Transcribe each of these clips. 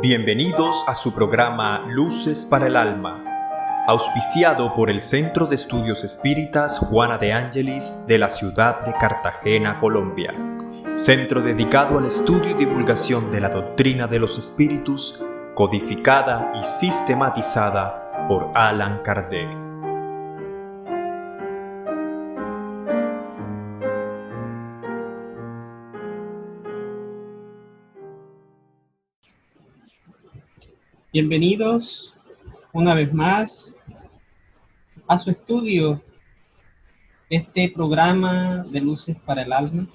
Bienvenidos a su programa Luces para el Alma, auspiciado por el Centro de Estudios Espíritas Juana de Ángelis de la ciudad de Cartagena, Colombia. Centro dedicado al estudio y divulgación de la doctrina de los espíritus, codificada y sistematizada por Allan Kardec. Bienvenidos una vez más a su estudio, este programa de Luces para el Alma,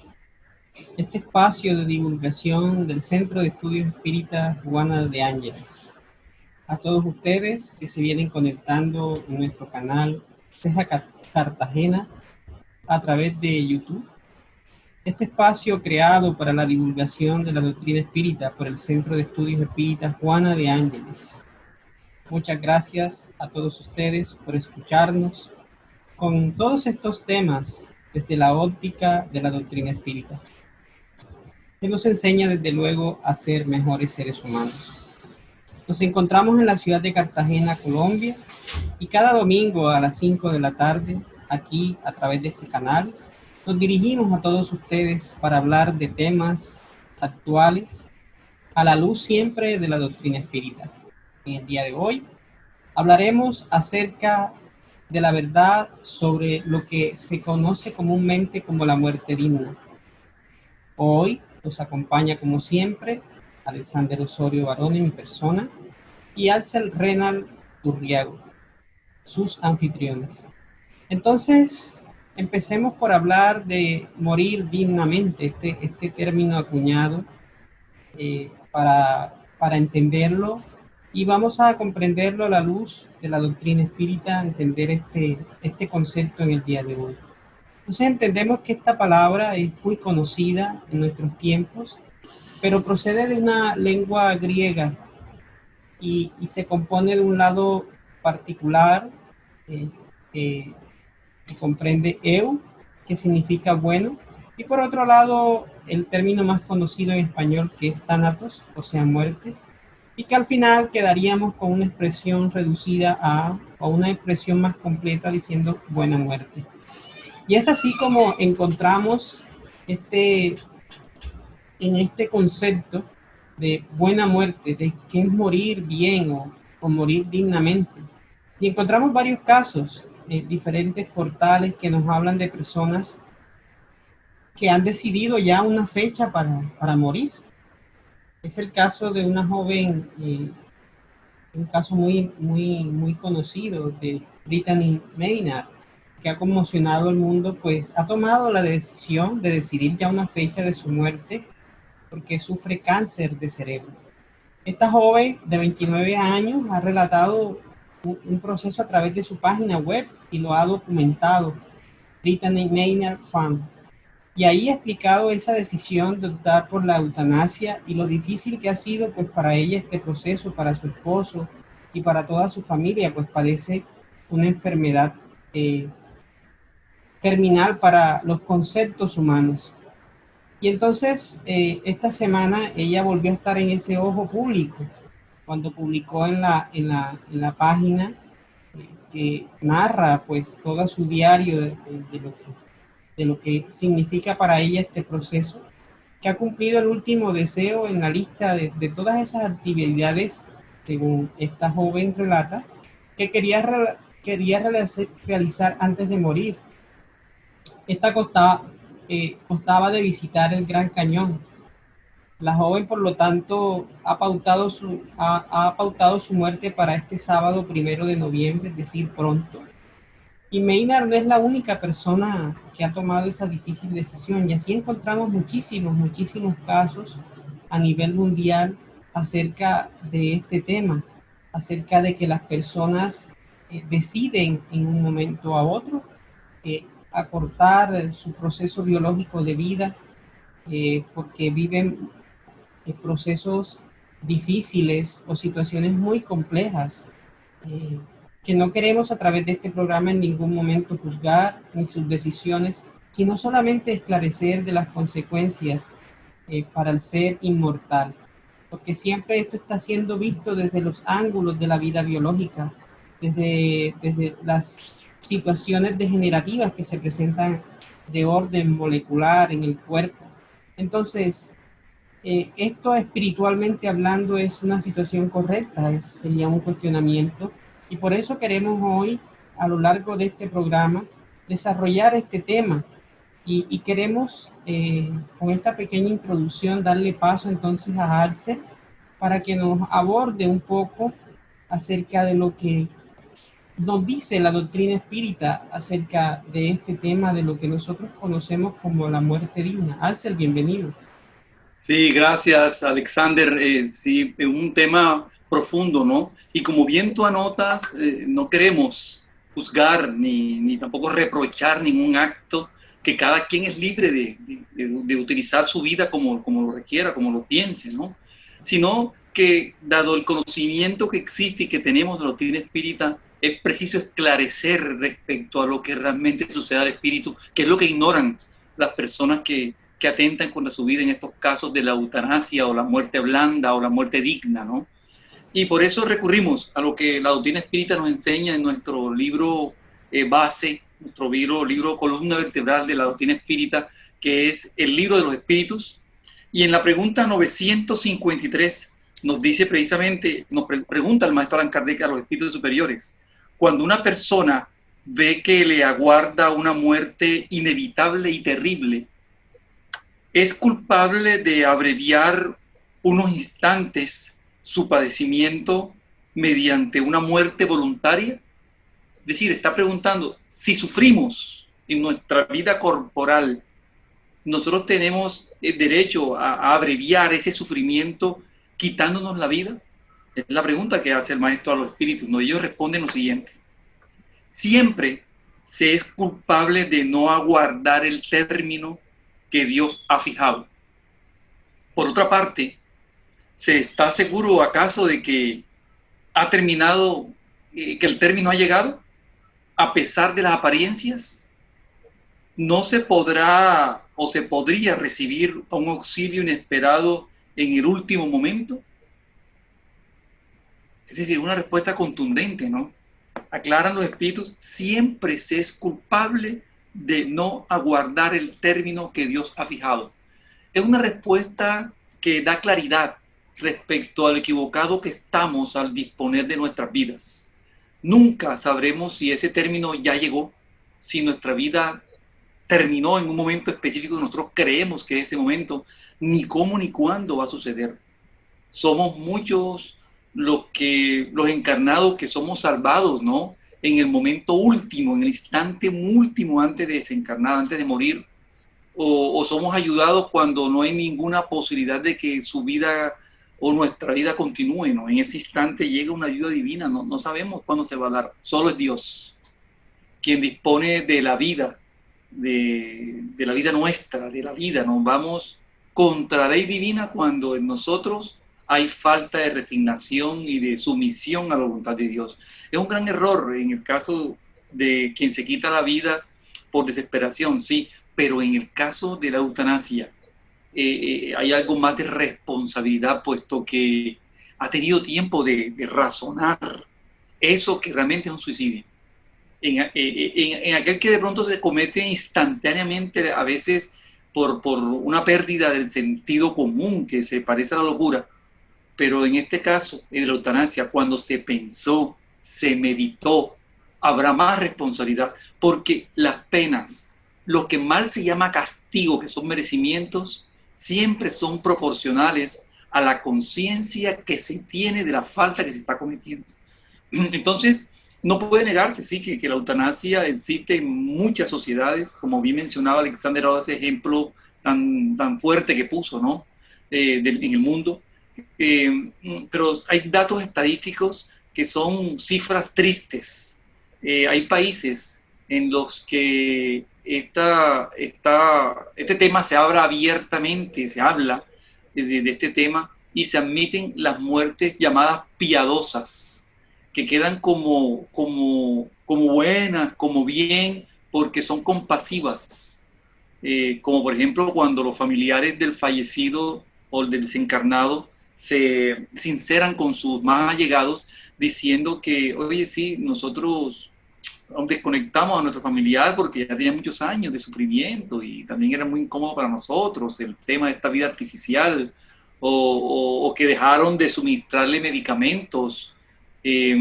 este espacio de divulgación del Centro de Estudios Espíritas Juana de Ángeles. A todos ustedes que se vienen conectando en nuestro canal Ceja Cartagena a través de YouTube. Este espacio creado para la divulgación de la doctrina espírita por el Centro de Estudios Espíritas Juana de Ángeles. Muchas gracias a todos ustedes por escucharnos con todos estos temas desde la óptica de la doctrina espírita, que nos enseña desde luego a ser mejores seres humanos. Nos encontramos en la ciudad de Cartagena, Colombia, y cada domingo a las 5 de la tarde, aquí a través de este canal, nos dirigimos a todos ustedes para hablar de temas actuales a la luz siempre de la doctrina espírita. En el día de hoy hablaremos acerca de la verdad sobre lo que se conoce comúnmente como la muerte digna. Hoy nos acompaña como siempre Alexander Osorio Barón en mi persona y Alcel Renal Turriago, sus anfitriones. Entonces, empecemos por hablar de morir dignamente, este término acuñado para entenderlo, y vamos a comprenderlo a la luz de la doctrina espírita, entender este concepto en el día de hoy. Entonces entendemos que esta palabra es muy conocida en nuestros tiempos, pero procede de una lengua griega y se compone de un lado particular que comprende eu, que significa bueno, y por otro lado el término más conocido en español, que es thanatos, o sea muerte, y que al final quedaríamos con una expresión reducida a una expresión más completa diciendo buena muerte. Y es así como encontramos en este concepto de buena muerte, de qué es morir bien o morir dignamente. Y encontramos varios casos, diferentes portales que nos hablan de personas que han decidido ya una fecha para morir. Es el caso de una joven, un caso muy conocido de Brittany Maynard, que ha conmocionado al mundo, pues ha tomado la decisión de decidir ya una fecha de su muerte porque sufre cáncer de cerebro. Esta joven de 29 años ha relatado un proceso a través de su página web y lo ha documentado, Brittany Maynard Fan. Y ahí ha explicado esa decisión de optar por la eutanasia y lo difícil que ha sido pues para ella este proceso, para su esposo y para toda su familia, pues padece una enfermedad terminal para los conceptos humanos. Y entonces esta semana ella volvió a estar en ese ojo público cuando publicó en la página que narra pues todo su diario de lo que significa para ella este proceso, que ha cumplido el último deseo en la lista de todas esas actividades, según esta joven relata, que quería realizar antes de morir. Esta constaba de visitar el Gran Cañón. La joven, por lo tanto, ha pautado su muerte para este sábado 1 de noviembre, es decir, pronto. Y Maynard no es la única persona que ha tomado esa difícil decisión, y así encontramos muchísimos casos a nivel mundial acerca de este tema, acerca de que las personas deciden en un momento a otro acortar su proceso biológico de vida porque viven procesos difíciles o situaciones muy complejas que no queremos a través de este programa en ningún momento juzgar ni sus decisiones, sino solamente esclarecer de las consecuencias para el ser inmortal. porque siempre esto está siendo visto desde los ángulos de la vida biológica, desde las situaciones degenerativas que se presentan de orden molecular en el cuerpo. Entonces, esto espiritualmente hablando es una situación correcta, sería un cuestionamiento, y por eso queremos hoy, a lo largo de este programa, desarrollar este tema, y queremos, con esta pequeña introducción, darle paso entonces a Axel para que nos aborde un poco acerca de lo que nos dice la doctrina espírita acerca de este tema, de lo que nosotros conocemos como la muerte digna. Axel, bienvenido. Sí, gracias, Alexander. Sí, un tema profundo, ¿no? Y como bien tú anotas, no queremos juzgar ni tampoco reprochar ningún acto, que cada quien es libre de utilizar su vida como lo requiera, como lo piense, ¿no? Sino que, dado el conocimiento que existe y que tenemos de la doctrina espírita, es preciso esclarecer respecto a lo que realmente sucede al espíritu, que es lo que ignoran las personas que atentan contra su vida en estos casos de la eutanasia o la muerte blanda o la muerte digna, ¿no? Y por eso recurrimos a lo que la doctrina espírita nos enseña en nuestro libro base, nuestro libro columna vertebral de la doctrina espírita, que es el libro de los espíritus. Y en la pregunta 953 nos dice precisamente, nos pregunta el maestro Allan Kardec a los espíritus superiores, cuando una persona ve que le aguarda una muerte inevitable y terrible, ¿es culpable de abreviar unos instantes su padecimiento mediante una muerte voluntaria? Es decir, está preguntando, si sufrimos en nuestra vida corporal, ¿nosotros tenemos el derecho a abreviar ese sufrimiento quitándonos la vida? Es la pregunta que hace el maestro a los espíritus, ¿no? Ellos responden lo siguiente: siempre se es culpable de no aguardar el término que Dios ha fijado. Por otra parte, ¿se está seguro acaso de que ha terminado, que el término ha llegado, a pesar de las apariencias? ¿No se podrá o se podría recibir un auxilio inesperado en el último momento? Es decir, una respuesta contundente, ¿no? Aclaran los espíritus, siempre se es culpable de no aguardar el término que Dios ha fijado. Es una respuesta que da claridad respecto al equivocado que estamos al disponer de nuestras vidas. Nunca sabremos si ese término ya llegó, si nuestra vida terminó en un momento específico que nosotros creemos que es ese momento, ni cómo ni cuándo va a suceder. Somos muchos los encarnados que somos salvados, ¿no? En el momento último, en el instante último antes de desencarnar, antes de morir, o somos ayudados cuando no hay ninguna posibilidad de que su vida o nuestra vida continúe, ¿no? En ese instante llega una ayuda divina, no sabemos cuándo se va a dar, solo es Dios quien dispone de la vida, de la vida nuestra, de la vida. Nos vamos contra la ley divina cuando en nosotros hay falta de resignación y de sumisión a la voluntad de Dios. Es un gran error en el caso de quien se quita la vida por desesperación, sí, pero en el caso de la eutanasia hay algo más de responsabilidad, puesto que ha tenido tiempo de razonar eso que realmente es un suicidio. En aquel que de pronto se comete instantáneamente, a veces por una pérdida del sentido común que se parece a la locura, pero en este caso, en la eutanasia, cuando se pensó, se meditó, habrá más responsabilidad, porque las penas, lo que mal se llama castigo, que son merecimientos, siempre son proporcionales a la conciencia que se tiene de la falta que se está cometiendo. Entonces, no puede negarse, sí, que la eutanasia existe en muchas sociedades, como bien mencionaba Alexander, ese ejemplo tan fuerte que puso, ¿no? En el mundo. Pero hay datos estadísticos que son cifras tristes. Hay países en los que este tema se habla abiertamente, se habla de este tema y se admiten las muertes llamadas piadosas, que quedan como buenas, como bien, porque son compasivas. Como por ejemplo cuando los familiares del fallecido o del desencarnado se sinceran con sus más allegados diciendo que, oye, sí, nosotros desconectamos a nuestro familiar porque ya tenía muchos años de sufrimiento y también era muy incómodo para nosotros el tema de esta vida artificial, o que dejaron de suministrarle medicamentos eh,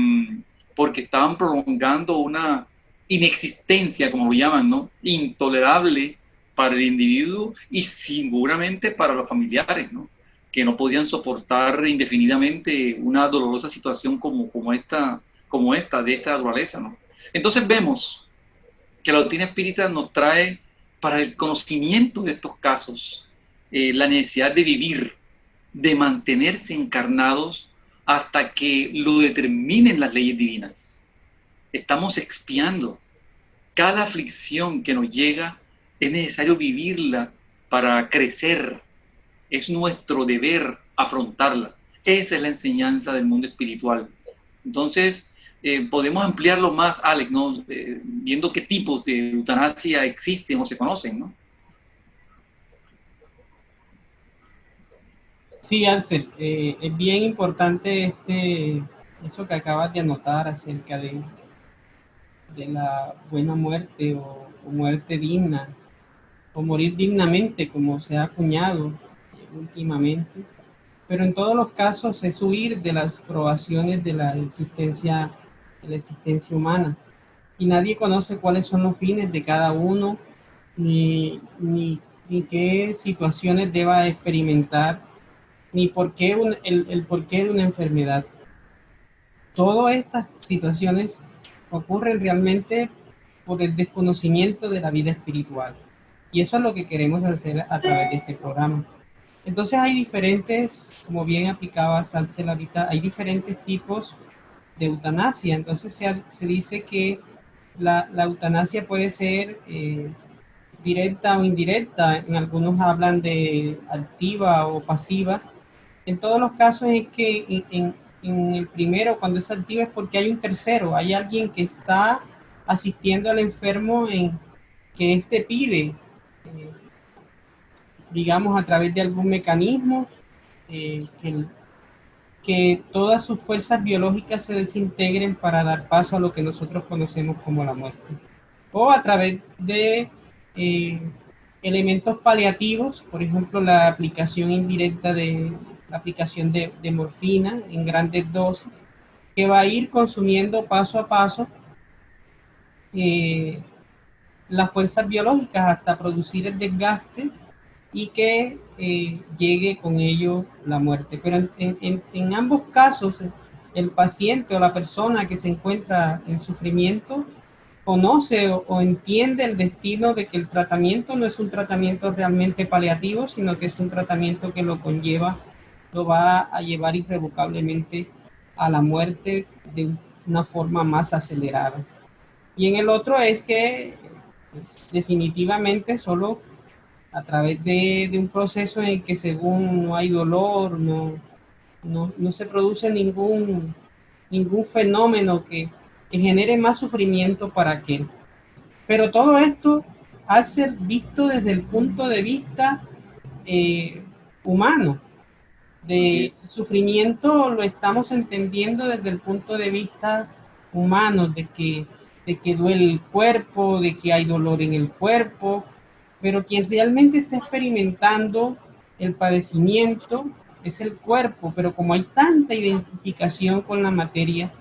porque estaban prolongando una inexistencia, como lo llaman, ¿no? Intolerable para el individuo y seguramente para los familiares, ¿no? Que no podían soportar indefinidamente una dolorosa situación como esta de esta naturaleza, ¿no? Entonces vemos que la doctrina espírita nos trae para el conocimiento de estos casos la necesidad de vivir, de mantenerse encarnados hasta que lo determinen las leyes divinas. Estamos expiando. Cada aflicción que nos llega es necesario vivirla para crecer. Es nuestro deber afrontarla. Esa es la enseñanza del mundo espiritual. Entonces, podemos ampliarlo más, Alex, ¿no? Viendo qué tipos de eutanasia existen o se conocen, ¿no? Sí, Ansel, es bien importante eso que acabas de anotar acerca de la buena muerte o muerte digna, o morir dignamente, como se ha acuñado últimamente. Pero en todos los casos es huir de las probaciones de la existencia humana. Y nadie conoce cuáles son los fines de cada uno, ni qué situaciones deba experimentar, ni por qué el porqué de una enfermedad. Todas estas situaciones ocurren realmente por el desconocimiento de la vida espiritual. Y eso es lo que queremos hacer a través de este programa. Entonces hay diferentes, como bien aplicabas, Ansel, ahorita, hay diferentes tipos de eutanasia. Entonces se dice que la eutanasia puede ser directa o indirecta. En algunos hablan de activa o pasiva. En todos los casos es que en el primero, cuando es activa, es porque hay un tercero, hay alguien que está asistiendo al enfermo en que éste pide, digamos, a través de algún mecanismo, que todas sus fuerzas biológicas se desintegren para dar paso a lo que nosotros conocemos como la muerte. O a través de elementos paliativos, por ejemplo, la aplicación indirecta de la aplicación de morfina en grandes dosis, que va a ir consumiendo paso a paso las fuerzas biológicas hasta producir el desgaste y que llegue con ello la muerte. Pero en ambos casos, el paciente o la persona que se encuentra en sufrimiento conoce o entiende el destino de que el tratamiento no es un tratamiento realmente paliativo, sino que es un tratamiento que lo conlleva, lo va a llevar irrevocablemente a la muerte de una forma más acelerada. Y en el otro es que pues, definitivamente solo a través de un proceso en el que según no hay dolor, no se produce ningún fenómeno que genere más sufrimiento para aquel. Pero todo esto al ser visto desde el punto de vista humano, de sufrimiento lo estamos entendiendo desde el punto de vista humano, de que duele el cuerpo, de que hay dolor en el cuerpo, pero quien realmente está experimentando el padecimiento es el cuerpo, pero como hay tanta identificación con la materia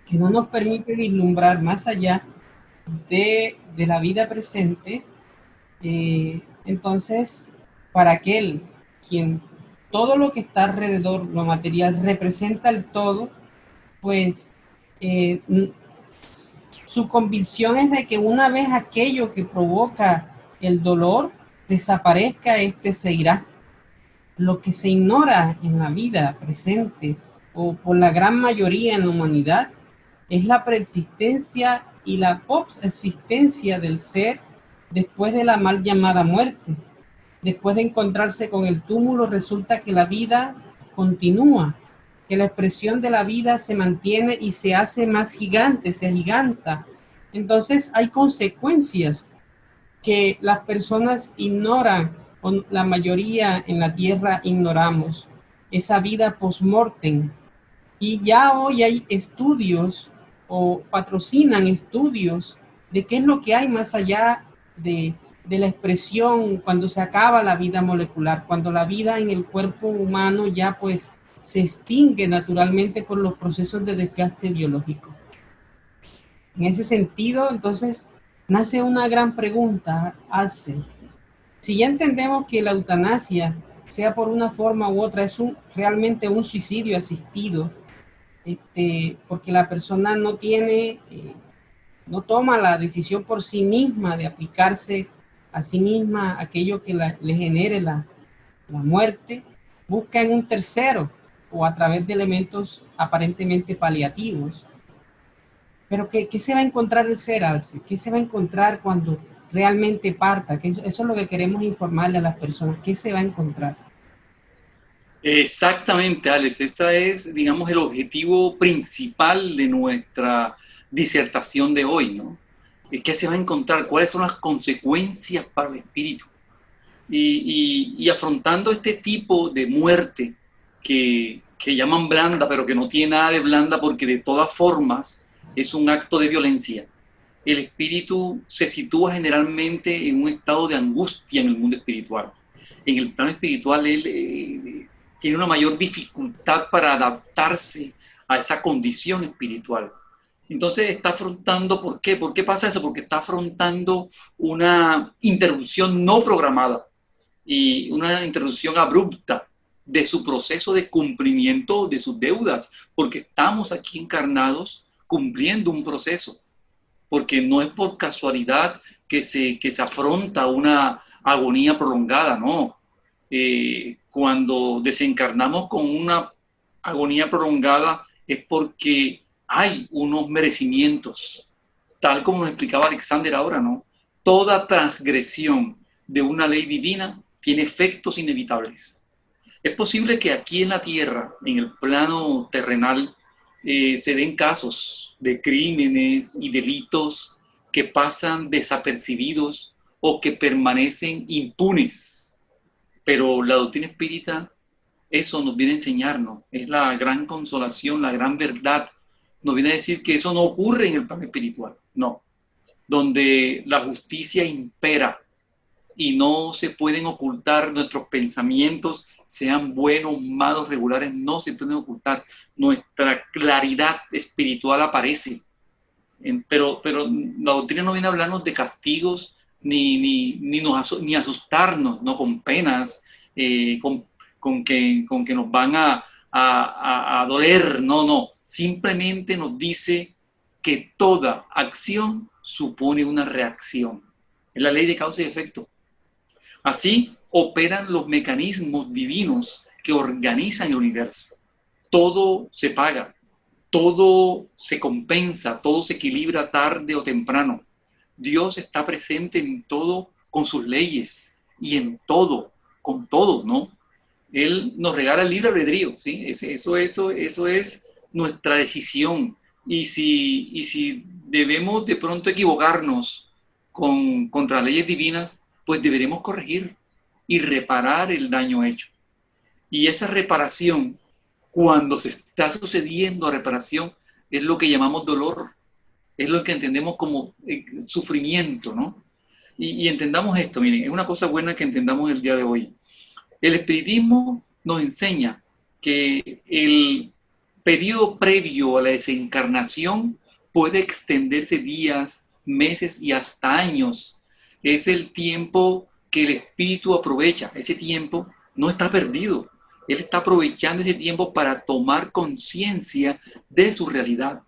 que no nos permite vislumbrar más allá de la vida presente, entonces para aquel quien todo lo que está alrededor, lo material, representa el todo, pues su convicción es de que una vez aquello que provoca el dolor desaparezca, este se irá. Lo que se ignora en la vida presente o por la gran mayoría en la humanidad es la persistencia y la postexistencia del ser después de la mal llamada muerte. Después de encontrarse con el túmulo, resulta que la vida continúa, que la expresión de la vida se mantiene y se hace más gigante, se agiganta. Entonces hay consecuencias que las personas ignoran, o la mayoría en la tierra ignoramos. esa vida post-mortem. Y ya hoy hay estudios o patrocinan estudios de qué es lo que hay más allá de la expresión cuando se acaba la vida molecular, cuando la vida en el cuerpo humano ya pues se extingue naturalmente por los procesos de desgaste biológico. En ese sentido, entonces, nace una gran pregunta, si ya entendemos que la eutanasia, sea por una forma u otra, es realmente un suicidio asistido, porque la persona no toma la decisión por sí misma de aplicarse a sí misma aquello que le genere la muerte, busca en un tercero o a través de elementos aparentemente paliativos. Pero ¿qué se va a encontrar el ser, Alce? ¿Qué se va a encontrar cuando realmente parta? Eso es lo que queremos informarle a las personas. ¿Qué se va a encontrar? Exactamente, Alex. Este es, digamos, el objetivo principal de nuestra disertación de hoy, ¿no? ¿Qué se va a encontrar? ¿Cuáles son las consecuencias para el espíritu? Y afrontando este tipo de muerte que llaman blanda, pero que no tiene nada de blanda porque de todas formas es un acto de violencia. El espíritu se sitúa generalmente en un estado de angustia en el mundo espiritual. En el plano espiritual él tiene una mayor dificultad para adaptarse a esa condición espiritual. Entonces está afrontando, ¿por qué? ¿Por qué pasa eso? Porque está afrontando una interrupción no programada y una interrupción abrupta de su proceso de cumplimiento de sus deudas, porque estamos aquí encarnados cumpliendo un proceso, porque no es por casualidad que se afronta una agonía prolongada, no. Cuando desencarnamos con una agonía prolongada es porque hay unos merecimientos, tal como nos explicaba Alexander ahora, ¿no? Toda transgresión de una ley divina tiene efectos inevitables. Es posible que aquí en la tierra, en el plano terrenal, se den casos de crímenes y delitos que pasan desapercibidos o que permanecen impunes. Pero la doctrina espírita, eso nos viene a enseñarnos, es la gran consolación, la gran verdad. Nos viene a decir que eso no ocurre en el plano espiritual, no. Donde la justicia impera y no se pueden ocultar nuestros pensamientos, sean buenos, malos, regulares, no se pueden ocultar. Nuestra claridad espiritual aparece. Pero la doctrina no viene a hablarnos de castigos ni asustarnos, ¿no? Con penas, con que nos van a doler. No. Simplemente nos dice que toda acción supone una reacción. Es la ley de causa y efecto. Así operan los mecanismos divinos que organizan el universo. Todo se paga, todo se compensa, todo se equilibra tarde o temprano. Dios está presente en todo con sus leyes y en todo, con todos, ¿no? Él nos regala el libre albedrío, ¿sí? Eso es nuestra decisión. Y si debemos de pronto equivocarnos contra leyes divinas, pues deberemos corregir y reparar el daño hecho. Y esa reparación, cuando se está sucediendo a reparación, es lo que llamamos dolor, es lo que entendemos como sufrimiento, ¿no? Y entendamos esto, miren, es una cosa buena que entendamos el día de hoy. El espiritismo nos enseña que el periodo previo a la desencarnación puede extenderse días, meses y hasta años. Es el tiempo que el espíritu aprovecha. Ese tiempo no está perdido. Él está aprovechando ese tiempo para tomar conciencia de su realidad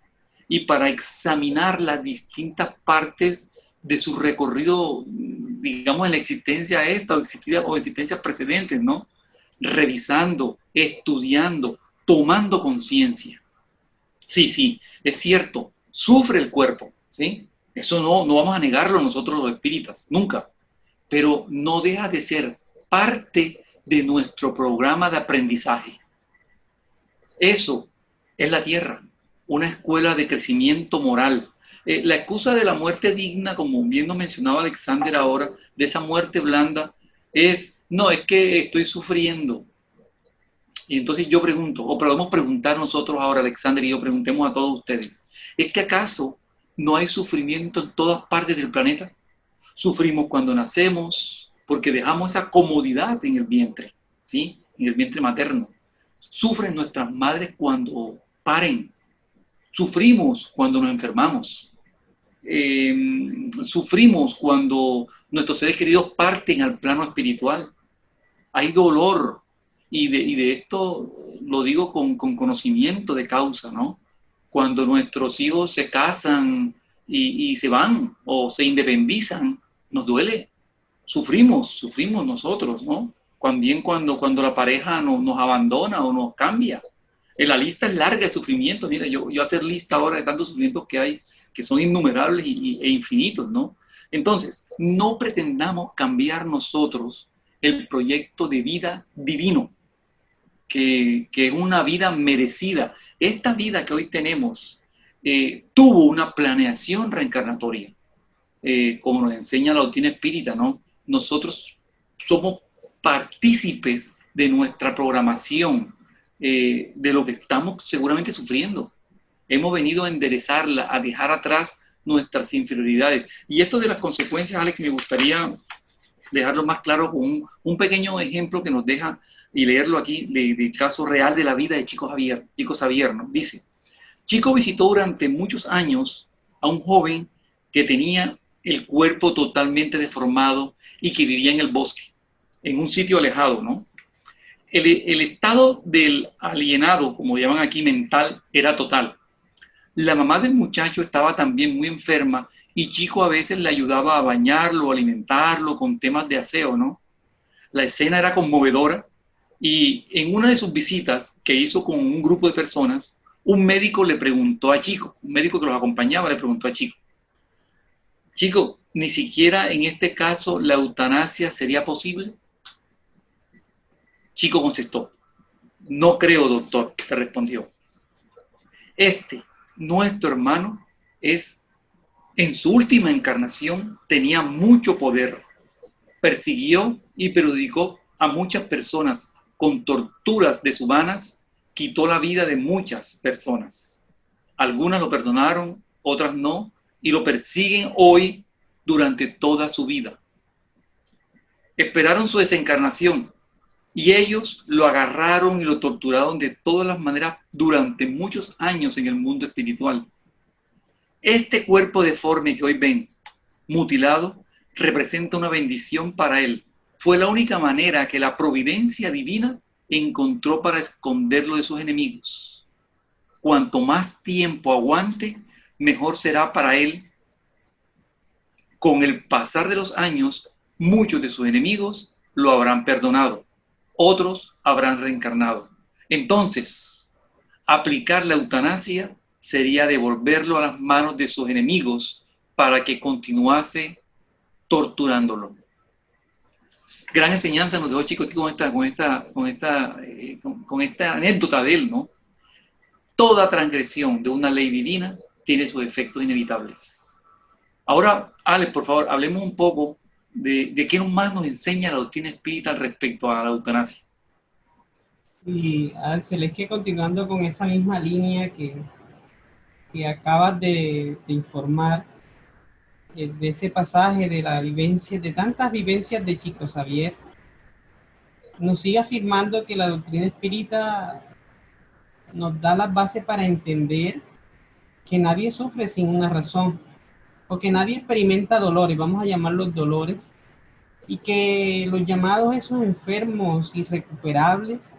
y para examinar las distintas partes de su recorrido, digamos, en la existencia esta o existencias precedentes, ¿no? Revisando, estudiando, tomando conciencia. Sí, es cierto, sufre el cuerpo, ¿sí? Eso no vamos a negarlo nosotros los espíritas, nunca. Pero no deja de ser parte de nuestro programa de aprendizaje. Eso es la tierra, una escuela de crecimiento moral. La excusa de la muerte digna, como bien nos mencionaba Alexander ahora, de esa muerte blanda, es que estoy sufriendo. Y entonces yo pregunto, o podemos preguntar nosotros ahora, Alexander y yo, preguntemos a todos ustedes, ¿es que acaso no hay sufrimiento en todas partes del planeta? Sufrimos cuando nacemos, porque dejamos esa comodidad en el vientre, ¿sí? En el vientre materno. Sufren nuestras madres cuando paren. Sufrimos cuando nos enfermamos. Sufrimos cuando nuestros seres queridos parten al plano espiritual. Hay dolor. Y de esto lo digo con conocimiento de causa, ¿no? Cuando nuestros hijos se casan y se van o se independizan, nos duele. Sufrimos nosotros, ¿no? También cuando la pareja nos abandona o nos cambia. La lista es larga de sufrimientos. Mira, yo hacer lista ahora de tantos sufrimientos que hay, que son innumerables e infinitos, ¿no? Entonces, no pretendamos cambiar nosotros el proyecto de vida divino, que es una vida merecida. Esta vida que hoy tenemos tuvo una planeación reencarnatoria, como nos enseña la doctrina espírita, ¿no? Nosotros somos partícipes de nuestra programación, de lo que estamos seguramente sufriendo. Hemos venido a enderezarla, a dejar atrás nuestras inferioridades. Y esto de las consecuencias, Alex, me gustaría dejarlo más claro con un pequeño ejemplo que nos deja, y leerlo aquí, del caso real de la vida de Chico Xavier, ¿no? Dice, Chico visitó durante muchos años a un joven que tenía el cuerpo totalmente deformado y que vivía en el bosque, en un sitio alejado, ¿no? El estado del alienado, como llaman aquí, mental, era total. La mamá del muchacho estaba también muy enferma y Chico a veces le ayudaba a bañarlo, alimentarlo con temas de aseo, ¿no? La escena era conmovedora y en una de sus visitas que hizo con un grupo de personas, un médico le preguntó a Chico, un médico que los acompañaba le preguntó a Chico, Chico, ¿ni siquiera en este caso la eutanasia sería posible? Chico contestó, no creo, doctor, le respondió. Nuestro hermano, en su última encarnación, tenía mucho poder. Persiguió y perjudicó a muchas personas con torturas deshumanas, quitó la vida de muchas personas. Algunas lo perdonaron, otras no, y lo persiguen hoy durante toda su vida. Esperaron su desencarnación y ellos lo agarraron y lo torturaron de todas las maneras durante muchos años en el mundo espiritual. Este cuerpo deforme que hoy ven, mutilado, representa una bendición para él. Fue la única manera que la providencia divina encontró para esconderlo de sus enemigos. Cuanto más tiempo aguante, mejor será para él. Con el pasar de los años, muchos de sus enemigos lo habrán perdonado, otros habrán reencarnado. Entonces, aplicar la eutanasia sería devolverlo a las manos de sus enemigos para que continuase torturándolo. Gran enseñanza nos dejó Chico aquí con esta anécdota de él, ¿no? Toda transgresión de una ley divina tiene sus efectos inevitables. Ahora, Alex, por favor, hablemos un poco de qué más nos enseña la doctrina espírita al respecto a la eutanasia. Y Axel, es que continuando con esa misma línea que acabas de informar, de ese pasaje de la vivencia, de tantas vivencias de Chico Xavier, nos sigue afirmando que la doctrina espírita nos da las bases para entender que nadie sufre sin una razón, o que nadie experimenta dolores, vamos a llamarlos dolores, y que los llamados esos enfermos irrecuperables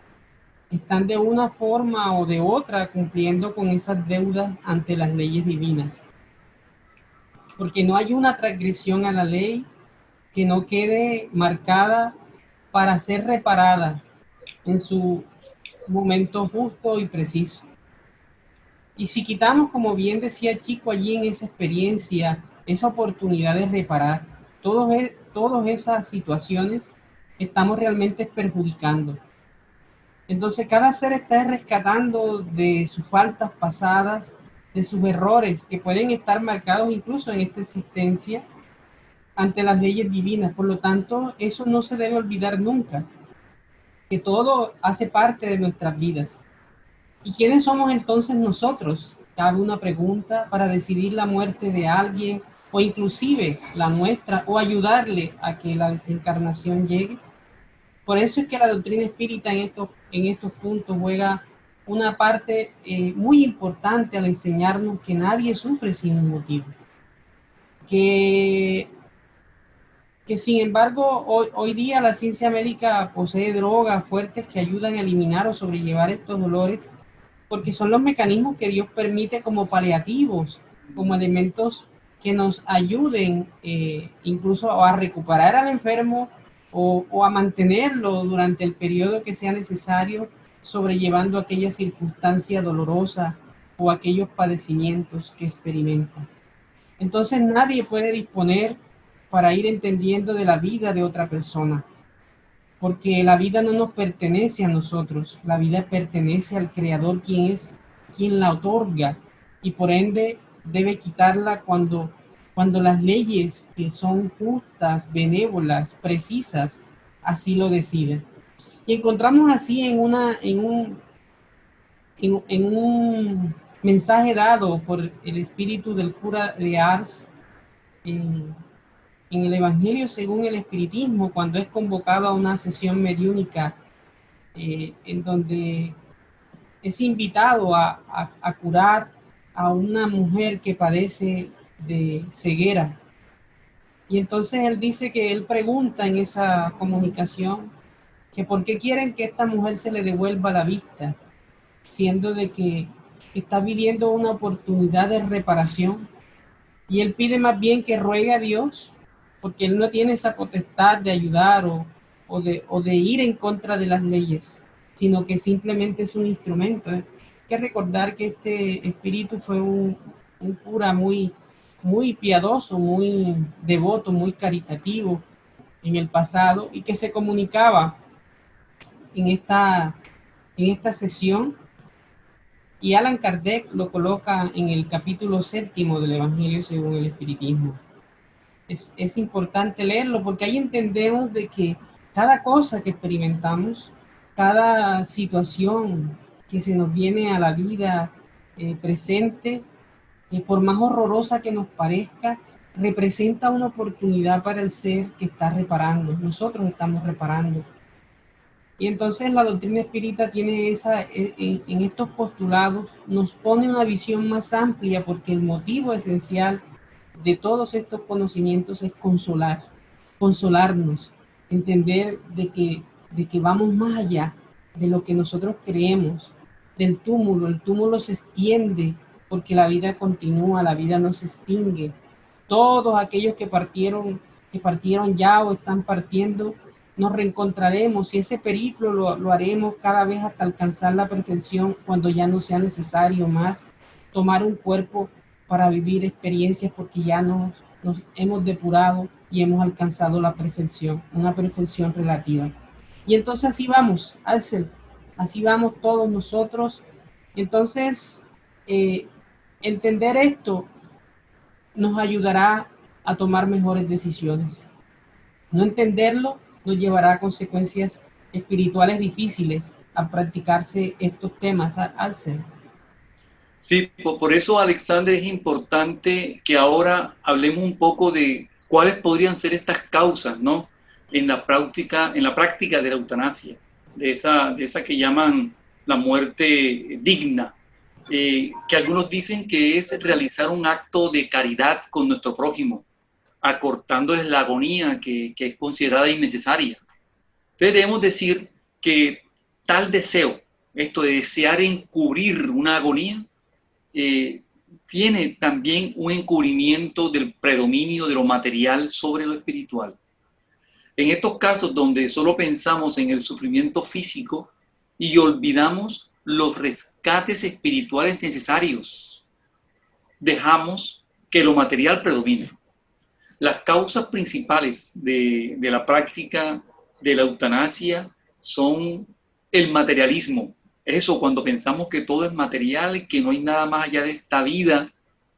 están de una forma o de otra cumpliendo con esas deudas ante las leyes divinas. Porque no hay una transgresión a la ley que no quede marcada para ser reparada en su momento justo y preciso. Y si quitamos, como bien decía Chico allí en esa experiencia, esa oportunidad de reparar todas esas situaciones, estamos realmente perjudicando. Entonces cada ser está rescatando de sus faltas pasadas, de sus errores que pueden estar marcados incluso en esta existencia ante las leyes divinas. Por lo tanto, eso no se debe olvidar nunca, que todo hace parte de nuestras vidas. ¿Y quiénes somos entonces nosotros? Cabe una pregunta para decidir la muerte de alguien o inclusive la nuestra o ayudarle a que la desencarnación llegue. Por eso es que la doctrina espírita en estos puntos juega una parte muy importante al enseñarnos que nadie sufre sin un motivo. Que sin embargo hoy día la ciencia médica posee drogas fuertes que ayudan a eliminar o sobrellevar estos dolores, porque son los mecanismos que Dios permite como paliativos, como elementos que nos ayuden incluso a recuperar al enfermo o a mantenerlo durante el periodo que sea necesario, sobrellevando aquella circunstancia dolorosa o aquellos padecimientos que experimenta. Entonces nadie puede disponer para ir entendiendo de la vida de otra persona, porque la vida no nos pertenece a nosotros, la vida pertenece al Creador, quien la otorga, y por ende debe quitarla cuando las leyes que son justas, benévolas, precisas, así lo deciden. Y encontramos así en un mensaje dado por el espíritu del cura de Ars, en el Evangelio según el Espiritismo, cuando es convocado a una sesión mediúnica en donde es invitado a curar a una mujer que padece de ceguera. Y entonces él dice que él pregunta en esa comunicación que por qué quieren que esta mujer se le devuelva la vista, siendo de que está viviendo una oportunidad de reparación. Y él pide más bien que ruegue a Dios, porque él no tiene esa potestad de ayudar o de ir en contra de las leyes, sino que simplemente es un instrumento. Hay que recordar que este espíritu fue un cura muy, muy piadoso, muy devoto, muy caritativo en el pasado, y que se comunicaba en esta sesión. Y Allan Kardec lo coloca en el capítulo 7 del Evangelio según el Espiritismo. Es importante leerlo porque ahí entendemos de que cada cosa que experimentamos, cada situación que se nos viene a la vida presente, por más horrorosa que nos parezca, representa una oportunidad para el ser que está reparando. Nosotros estamos reparando. Y entonces la doctrina espírita tiene en estos postulados, nos pone una visión más amplia, porque el motivo esencial de todos estos conocimientos es consolarnos, entender de que vamos más allá de lo que nosotros creemos, del túmulo. El túmulo se extiende porque la vida continúa, la vida no se extingue. Todos aquellos que partieron ya o están partiendo, nos reencontraremos, y ese periplo lo haremos cada vez hasta alcanzar la perfección, cuando ya no sea necesario más tomar un cuerpo para vivir experiencias, porque ya nos hemos depurado y hemos alcanzado la perfección, una perfección relativa. Y entonces así vamos, Axel, así vamos todos nosotros. Entonces, entender esto nos ayudará a tomar mejores decisiones. No entenderlo nos llevará a consecuencias espirituales difíciles al practicarse estos temas, Axel. Sí, por eso, Alexander, es importante que ahora hablemos un poco de cuáles podrían ser estas causas, ¿no? En la práctica de la eutanasia, de esa que llaman la muerte digna, que algunos dicen que es realizar un acto de caridad con nuestro prójimo, acortándoles la agonía que es considerada innecesaria. Entonces debemos decir que tal deseo, esto de desear encubrir una agonía, tiene también un encubrimiento del predominio de lo material sobre lo espiritual. En estos casos donde solo pensamos en el sufrimiento físico y olvidamos los rescates espirituales necesarios, dejamos que lo material predomine. Las causas principales de la práctica de la eutanasia son el materialismo. Eso, cuando pensamos que todo es material, que no hay nada más allá de esta vida,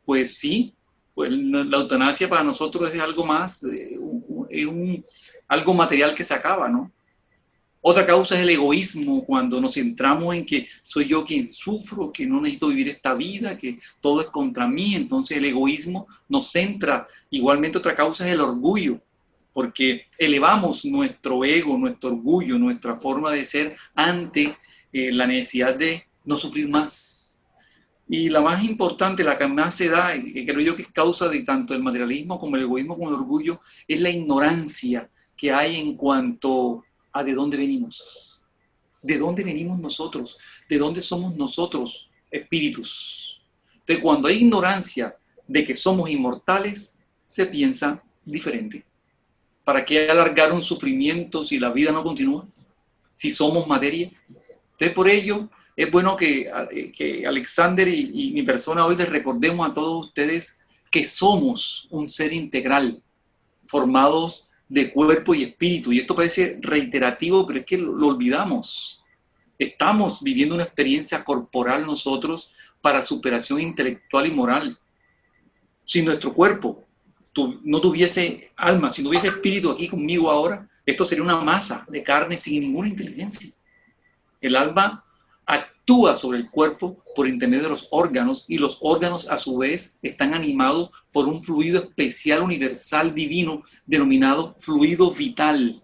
pues sí, pues la eutanasia para nosotros es algo más, algo material que se acaba, ¿no? Otra causa es el egoísmo, cuando nos centramos en que soy yo quien sufro, que no necesito vivir esta vida, que todo es contra mí. Entonces el egoísmo nos centra. Igualmente otra causa es el orgullo, porque elevamos nuestro ego, nuestro orgullo, nuestra forma de ser ante la necesidad de no sufrir más. Y la más importante, la que más se da, y que creo yo que es causa de tanto el materialismo como el egoísmo como el orgullo, es la ignorancia que hay en cuanto a de dónde venimos. ¿De dónde venimos nosotros? ¿De dónde somos nosotros, espíritus? Entonces, cuando hay ignorancia de que somos inmortales, se piensa diferente. ¿Para qué alargar un sufrimiento si la vida no continúa? Si somos materia. Entonces, por ello, es bueno que Alexander y mi persona hoy les recordemos a todos ustedes que somos un ser integral, formados de cuerpo y espíritu. Y esto parece reiterativo, pero es que lo olvidamos. Estamos viviendo una experiencia corporal nosotros para superación intelectual y moral. Si nuestro cuerpo no tuviese alma, si no hubiese espíritu aquí conmigo ahora, esto sería una masa de carne sin ninguna inteligencia. El alma actúa sobre el cuerpo por intermedio de los órganos, y los órganos a su vez están animados por un fluido especial, universal, divino, denominado fluido vital.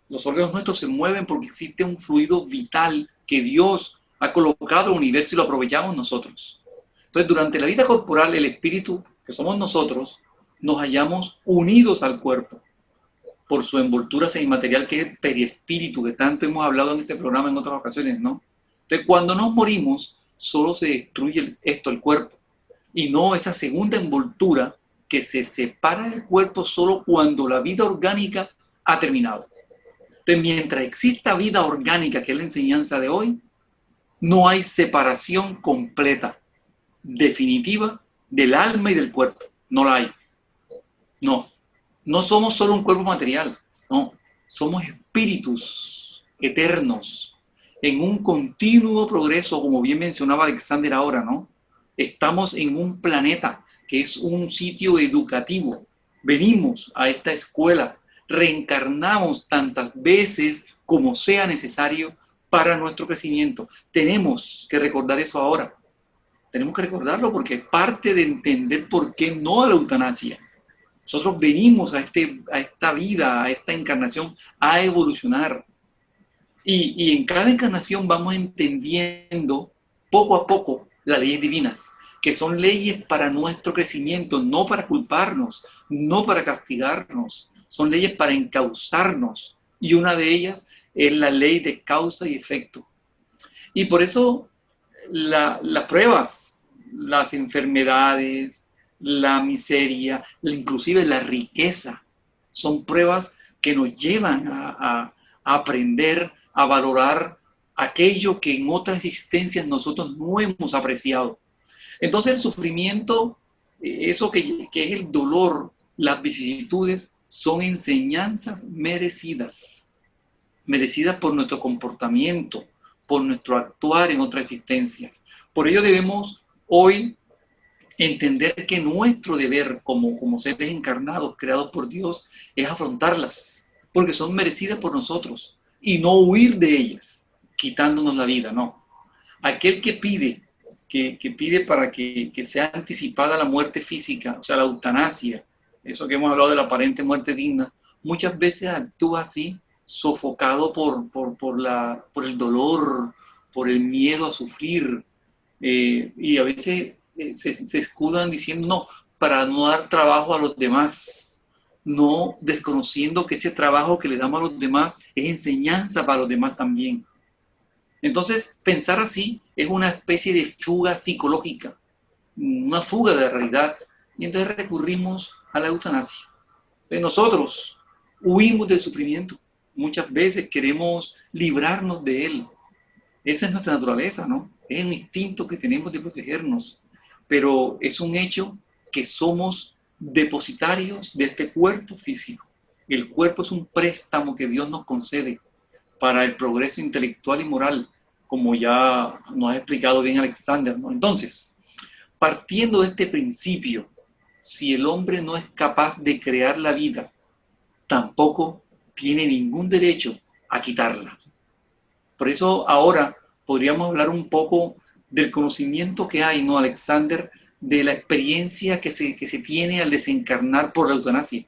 Los órganos nuestros se mueven porque existe un fluido vital que Dios ha colocado en el universo y lo aprovechamos nosotros. Entonces, durante la vida corporal, el espíritu, que somos nosotros, nos hallamos unidos al cuerpo por su envoltura semimaterial, que es el periespíritu, que tanto hemos hablado en este programa en otras ocasiones, ¿no? Entonces, cuando nos morimos, solo se destruye el cuerpo, y no esa segunda envoltura que se separa del cuerpo solo cuando la vida orgánica ha terminado. Entonces, mientras exista vida orgánica, que es la enseñanza de hoy, no hay separación completa, definitiva, del alma y del cuerpo. No la hay. No somos solo un cuerpo material, no. Somos espíritus eternos en un continuo progreso, como bien mencionaba Alexander ahora, ¿no? Estamos en un planeta que es un sitio educativo. Venimos a esta escuela, reencarnamos tantas veces como sea necesario para nuestro crecimiento. Tenemos que recordar eso ahora. Tenemos que recordarlo porque es parte de entender por qué no a la eutanasia. Nosotros venimos a esta vida, a esta encarnación, a evolucionar. Y en cada encarnación vamos entendiendo poco a poco las leyes divinas, que son leyes para nuestro crecimiento, no para culparnos, no para castigarnos. Son leyes para encauzarnos. Y una de ellas es la ley de causa y efecto. Y por eso las pruebas, las enfermedades, la miseria, inclusive la riqueza, son pruebas que nos llevan a aprender, a valorar aquello que en otras existencias nosotros no hemos apreciado. Entonces el sufrimiento, eso que es el dolor, las vicisitudes, son enseñanzas merecidas por nuestro comportamiento, por nuestro actuar en otras existencias. Por ello debemos hoy entender que nuestro deber como seres encarnados, creados por Dios, es afrontarlas, porque son merecidas por nosotros, y no huir de ellas, quitándonos la vida, no. Aquel que pide, que pide para que sea anticipada la muerte física, o sea, la eutanasia, eso que hemos hablado de la aparente muerte digna, muchas veces actúa así, sofocado por el dolor, por el miedo a sufrir, y a veces se escudan diciendo no, para no dar trabajo a los demás, no desconociendo que ese trabajo que le damos a los demás es enseñanza para los demás también. Entonces, pensar así es una especie de fuga psicológica, una fuga de la realidad, y entonces recurrimos a la eutanasia. Entonces nosotros huimos del sufrimiento, muchas veces queremos librarnos de él. Esa es nuestra naturaleza, ¿no? Es un instinto que tenemos de protegernos, pero es un hecho que somos depositarios de este cuerpo físico. El cuerpo es un préstamo que Dios nos concede para el progreso intelectual y moral, como ya nos ha explicado bien Alexander, ¿no? Entonces, partiendo de este principio, si el hombre no es capaz de crear la vida, tampoco tiene ningún derecho a quitarla. Por eso ahora podríamos hablar un poco del conocimiento que hay, ¿no, Alexander? De la experiencia que se tiene al desencarnar por la eutanasia.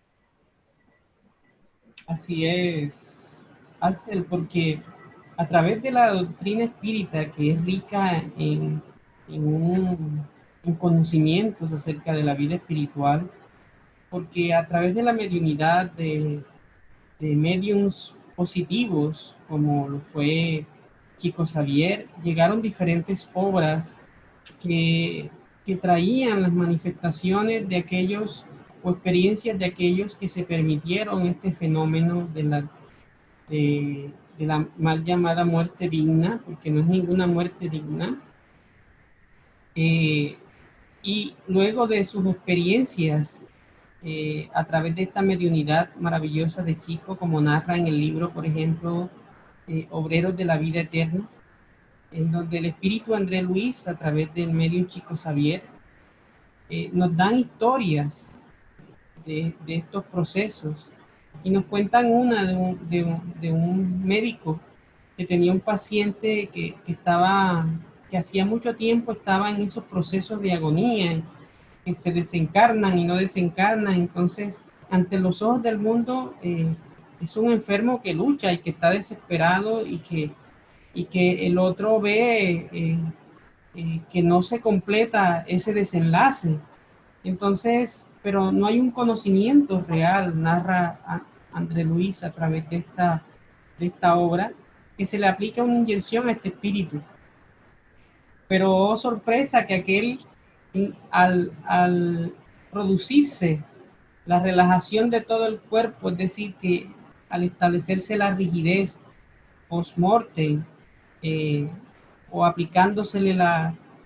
Así es, Axel, porque a través de la doctrina espírita, que es rica en conocimientos acerca de la vida espiritual, porque a través de la mediunidad de mediums positivos, como lo fue Chico Xavier, llegaron diferentes obras que, que traían las manifestaciones de aquellos o experiencias de aquellos que se permitieron este fenómeno de la mal llamada muerte digna, porque no es ninguna muerte digna. Y luego de sus experiencias a través de esta mediunidad maravillosa de Chico, como narra en el libro, por ejemplo, Obreros de la Vida Eterna, en donde el espíritu André Luis, a través del medium Chico Xavier, nos dan historias de estos procesos y nos cuentan una de un médico que tenía un paciente que hacía mucho tiempo estaba en esos procesos de agonía, que se desencarnan y no desencarnan. Entonces, ante los ojos del mundo, es un enfermo que lucha y que está desesperado y que el otro ve que no se completa ese desenlace. Entonces, pero no hay un conocimiento real, narra André Luis a través de esta obra, que se le aplica una inyección a este espíritu. Pero oh, sorpresa que aquel, al producirse la relajación de todo el cuerpo, es decir, que al establecerse la rigidez post-mortem, o aplicándosele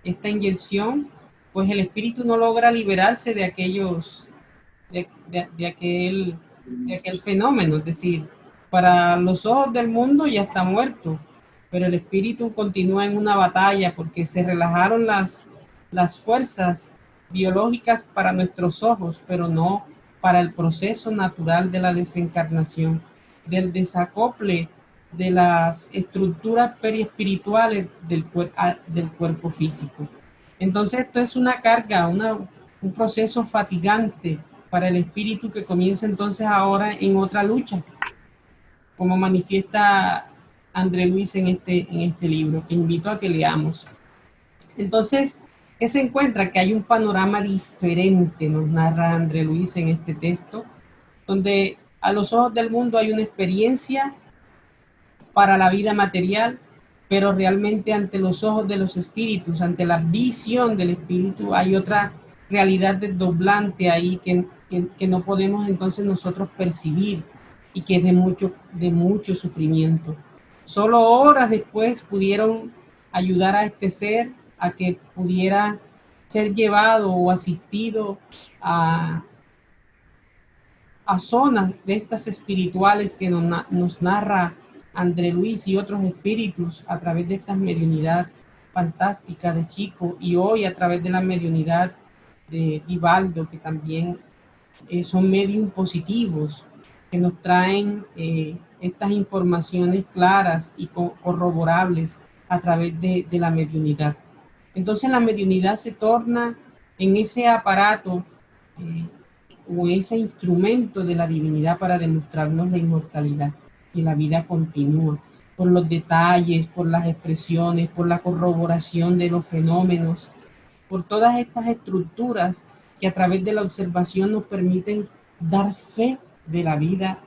esta inyección, pues el espíritu no logra liberarse de aquel fenómeno. Es decir, para los ojos del mundo ya está muerto, pero el espíritu continúa en una batalla porque se relajaron las fuerzas biológicas para nuestros ojos, pero no para el proceso natural de la desencarnación, del desacople de las estructuras periespirituales del cuerpo físico. Entonces esto es una carga, un proceso fatigante para el espíritu, que comienza entonces ahora en otra lucha, como manifiesta André Luis en este libro, que invito a que leamos. Entonces, ¿qué se encuentra? Que hay un panorama diferente, nos narra André Luis en este texto, donde a los ojos del mundo hay una experiencia para la vida material, pero realmente ante los ojos de los espíritus, ante la visión del espíritu, hay otra realidad desdoblante ahí que no podemos entonces nosotros percibir, y que es de mucho sufrimiento. Solo horas después pudieron ayudar a este ser a que pudiera ser llevado o asistido a zonas de estas espirituales que nos narra André Luis y otros espíritus a través de esta mediunidad fantástica de Chico, y hoy a través de la mediunidad de Divaldo, que también son medios positivos que nos traen estas informaciones claras y corroborables a través de la mediunidad. Entonces la mediunidad se torna en ese aparato o ese instrumento de la divinidad para demostrarnos la inmortalidad, que la vida continúa, por los detalles, por las expresiones, por la corroboración de los fenómenos, por todas estas estructuras que a través de la observación nos permiten dar fe de la vida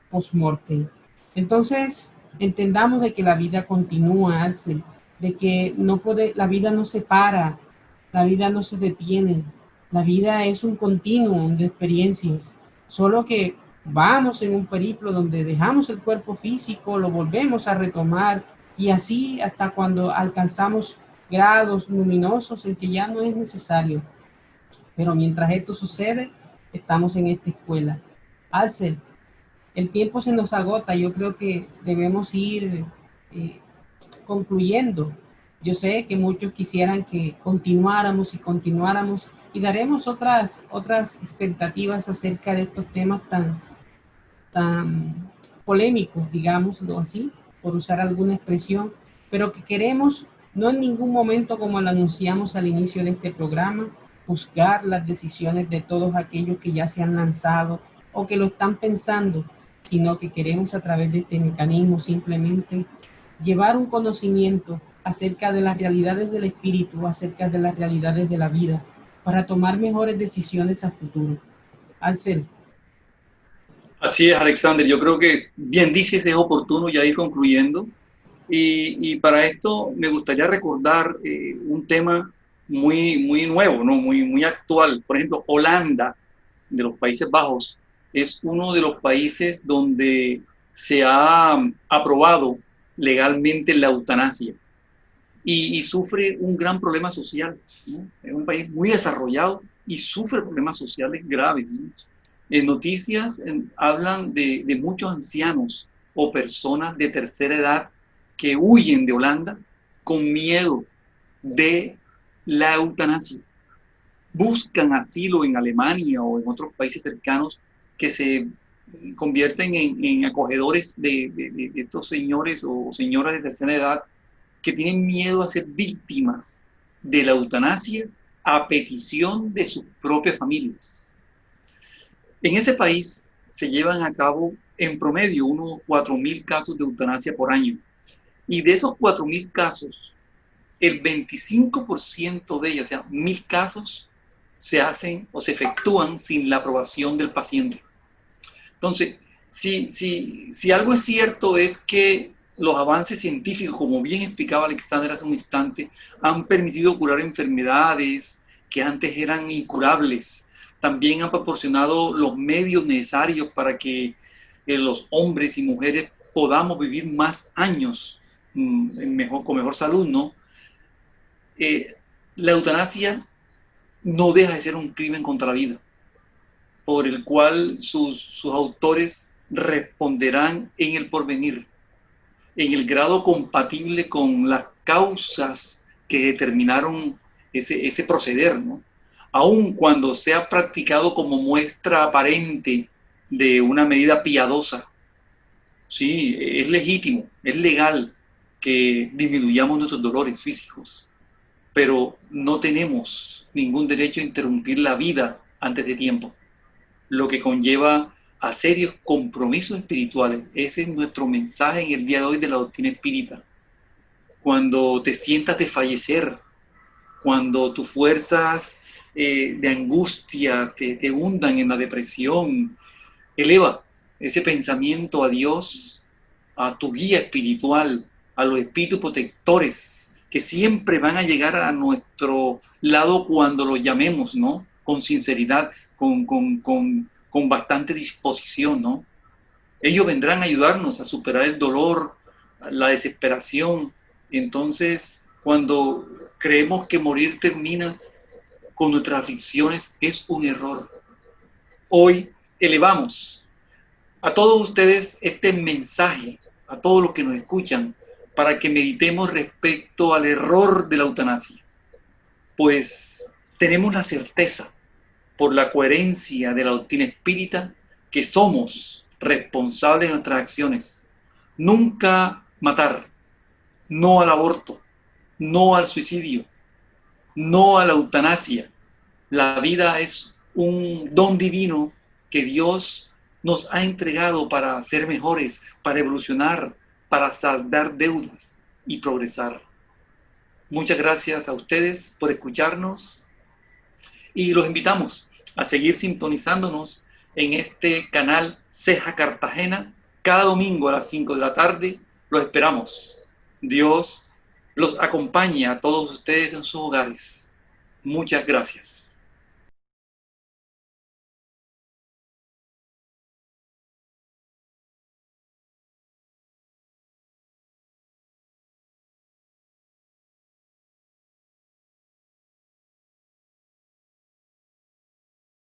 post-mortem. Entonces, entendamos de que la vida continúa, Axel, de que la vida no se para, la vida no se detiene, la vida es un continuum de experiencias, solo que vamos en un periplo donde dejamos el cuerpo físico, lo volvemos a retomar, y así hasta cuando alcanzamos grados luminosos en que ya no es necesario. Pero mientras esto sucede, estamos en esta escuela. Axel, el tiempo se nos agota, yo creo que debemos ir concluyendo. Yo sé que muchos quisieran que continuáramos y daremos otras expectativas acerca de estos temas tan polémicos, digámoslo así, por usar alguna expresión, pero que queremos no en ningún momento, como lo anunciamos al inicio de este programa, juzgar las decisiones de todos aquellos que ya se han lanzado o que lo están pensando, sino que queremos a través de este mecanismo simplemente llevar un conocimiento acerca de las realidades del espíritu, acerca de las realidades de la vida, para tomar mejores decisiones a futuro. Ansel. Así es, Alexander. Yo creo que bien dices, es oportuno ya ir concluyendo. Y para esto me gustaría recordar un tema muy nuevo, ¿no? Muy actual. Por ejemplo, Holanda, de los Países Bajos, es uno de los países donde se ha aprobado legalmente la eutanasia y sufre un gran problema social, ¿no? Es un país muy desarrollado y sufre problemas sociales graves, ¿no? En noticias hablan de muchos ancianos o personas de tercera edad que huyen de Holanda con miedo de la eutanasia. Buscan asilo en Alemania o en otros países cercanos que se convierten en acogedores de estos señores o señoras de tercera edad que tienen miedo a ser víctimas de la eutanasia a petición de sus propias familias. En ese país se llevan a cabo en promedio unos 4.000 casos de eutanasia por año. Y de esos 4.000 casos, el 25% de ellos, o sea, 1.000 casos, se hacen o se efectúan sin la aprobación del paciente. Entonces, si algo es cierto es que los avances científicos, como bien explicaba Alexander hace un instante, han permitido curar enfermedades que antes eran incurables. También han proporcionado los medios necesarios para que los hombres y mujeres podamos vivir más años con mejor salud, ¿no? La eutanasia no deja de ser un crimen contra la vida, por el cual sus autores responderán en el porvenir, en el grado compatible con las causas que determinaron ese proceder, ¿no? Aun cuando sea practicado como muestra aparente de una medida piadosa. Sí, es legítimo, es legal que disminuyamos nuestros dolores físicos, pero no tenemos ningún derecho a interrumpir la vida antes de tiempo, lo que conlleva a serios compromisos espirituales. Ese es nuestro mensaje en el día de hoy de la doctrina espírita. Cuando te sientas de fallecer, cuando tus fuerzas de angustia te hundan en la depresión, eleva ese pensamiento a Dios, a tu guía espiritual, a los espíritus protectores que siempre van a llegar a nuestro lado cuando los llamemos, ¿no? Con sinceridad, con bastante disposición, ¿no? Ellos vendrán a ayudarnos a superar el dolor, la desesperación. Entonces, cuando creemos que morir termina con nuestras aflicciones, es un error. Hoy elevamos a todos ustedes este mensaje, a todos los que nos escuchan, para que meditemos respecto al error de la eutanasia. Pues tenemos la certeza, por la coherencia de la doctrina espírita, que somos responsables de nuestras acciones. Nunca matar, no al aborto, no al suicidio, no a la eutanasia. La vida es un don divino que Dios nos ha entregado para ser mejores, para evolucionar, para saldar deudas y progresar. Muchas gracias a ustedes por escucharnos y los invitamos a seguir sintonizándonos en este canal Ceja Cartagena cada domingo a las 5 de la tarde. Los esperamos. Dios los acompañe a todos ustedes en sus hogares. Muchas gracias.